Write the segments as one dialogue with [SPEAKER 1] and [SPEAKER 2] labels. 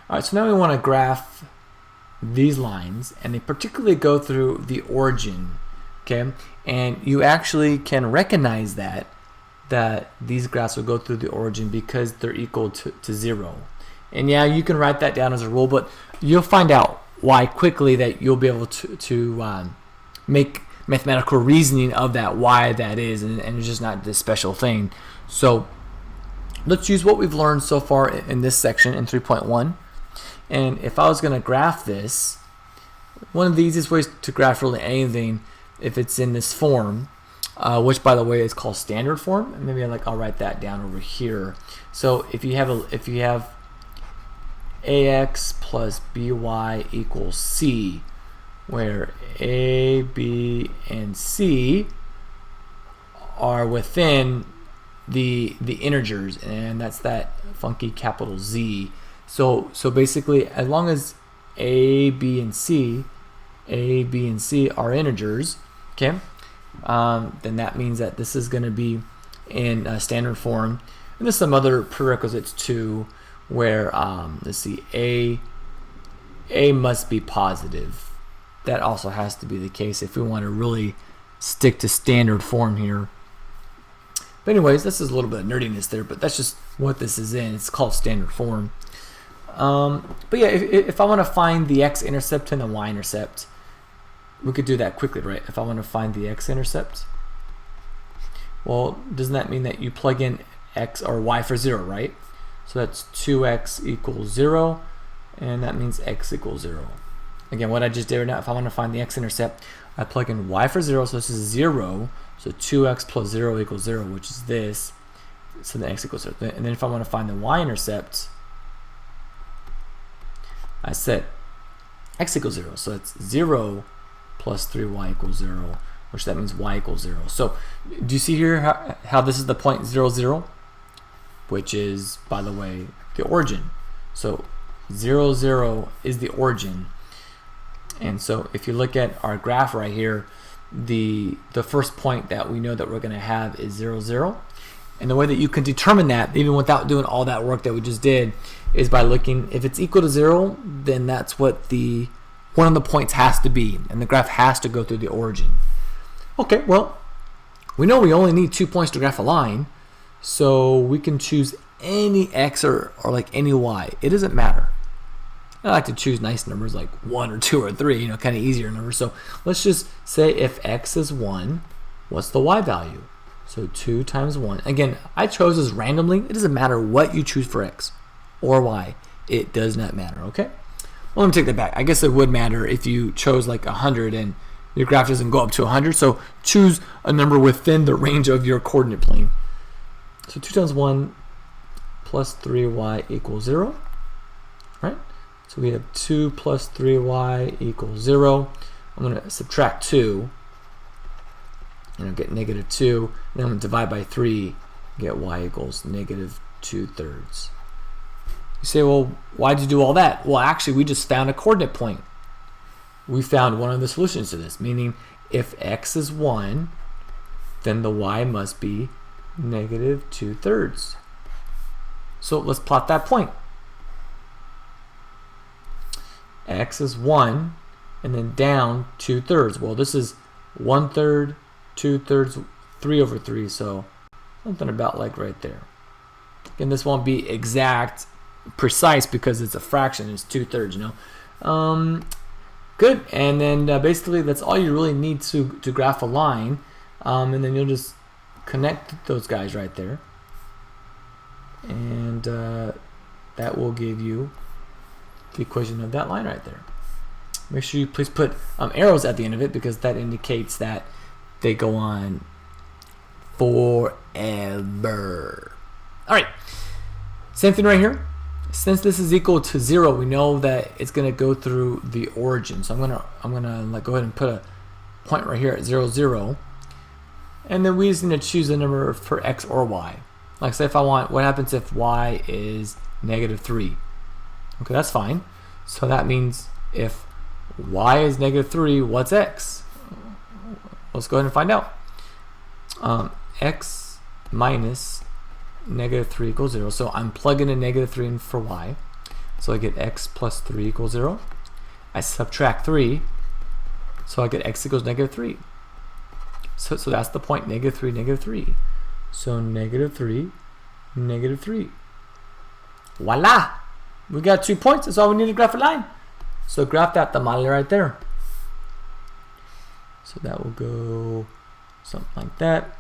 [SPEAKER 1] All right, so now we want to graph these lines, and they particularly go through the origin, okay? And you actually can recognize that these graphs will go through the origin because they're equal to 0. And yeah, you can write that down as a rule, but you'll find out why quickly that you'll be able to make mathematical reasoning of that, why that is, and it's just not this special thing. So let's use what we've learned so far in this section in 3.1. And if I was going to graph this, one of the easiest ways to graph really anything, if it's in this form, which by the way is called standard form, and maybe I'll write that down over here. So if you have ax plus by equals c, where a, b, and c are within the integers, and that's that funky capital Z. So basically, as long as a, b, and c are integers, okay, then that means that this is going to be in standard form. And there's some other prerequisites too, where let's see, a must be positive. That also has to be the case if we want to really stick to standard form here. But anyways, this is a little bit of nerdiness there, but that's just what this is in. It's called standard form. But yeah, if I want to find the x-intercept and the y-intercept, we could do that quickly, right? If I want to find the x-intercept, well, doesn't that mean that you plug in x or y for 0, right? So that's 2x equals 0, and that means x equals 0. Again, what I just did right now, if I want to find the x-intercept, I plug in y for 0, so this is 0, so 2x plus 0 equals 0, which is this, so the x equals 0. And then if I want to find the y-intercept, I set x equals 0, so it's 0 plus 3y equals 0, which that means y equals 0. So do you see here how this is the point 0, 0, which is, by the way, the origin. So 0, 0 is the origin. And so if you look at our graph right here, the first point that we know that we're going to have is 0, 0. And the way that you can determine that, even without doing all that work that we just did, is by looking, if it's equal to 0, then that's what one of the points has to be, and the graph has to go through the origin. Okay, well, we know we only need 2 points to graph a line, so we can choose any x or like any y. It doesn't matter. I like to choose nice numbers like 1 or 2 or 3, kind of easier numbers. So let's just say if x is 1, what's the y value? So 2 times 1. Again, I chose this randomly. It doesn't matter what you choose for x or y. It does not matter, okay? Well, let me take that back. I guess it would matter if you chose like 100 and your graph doesn't go up to 100. So choose a number within the range of your coordinate plane. So 2 times 1 plus 3y equals 0, right? So we have 2 plus 3y equals 0. I'm going to subtract 2, and I'll get negative 2. And then I'm going to divide by 3, get y equals negative 2/3. You say, well, why'd you do all that? Well, actually, we just found a coordinate point. We found one of the solutions to this, meaning if x is 1, then the y must be negative 2/3. So let's plot that point. X is 1, and then down 2/3. Well, this is 1/3, 2/3, 3 over 3, so something about like right there. And this won't be exact, precise, because it's a fraction, it's 2/3, Good, and then basically that's all you really need to graph a line, and then you'll just connect those guys right there, and that will give you the equation of that line right there. Make sure you please put arrows at the end of it, because that indicates that they go on forever. All right, same thing right here. Since this is equal to 0, we know that it's going to go through the origin. So I'm gonna go ahead and put a point right here at 0, 0, and then we just need to choose a number for x or y. Like say if I want, what happens if y is negative 3? Okay, that's fine. So that means if y is negative 3, what's x? Let's go ahead and find out. X minus negative 3 equals 0. So I'm plugging in negative 3 in for y. So I get x plus 3 equals 0. I subtract 3, so I get x equals negative 3. So that's the point, negative 3, negative 3. So negative 3, negative 3. Voila! We got 2 points. That's all we need to graph a line. So graph that tamale right there. So that will go something like that.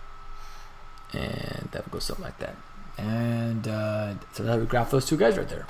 [SPEAKER 1] And that will go something like that. And so that would graph those two guys right there.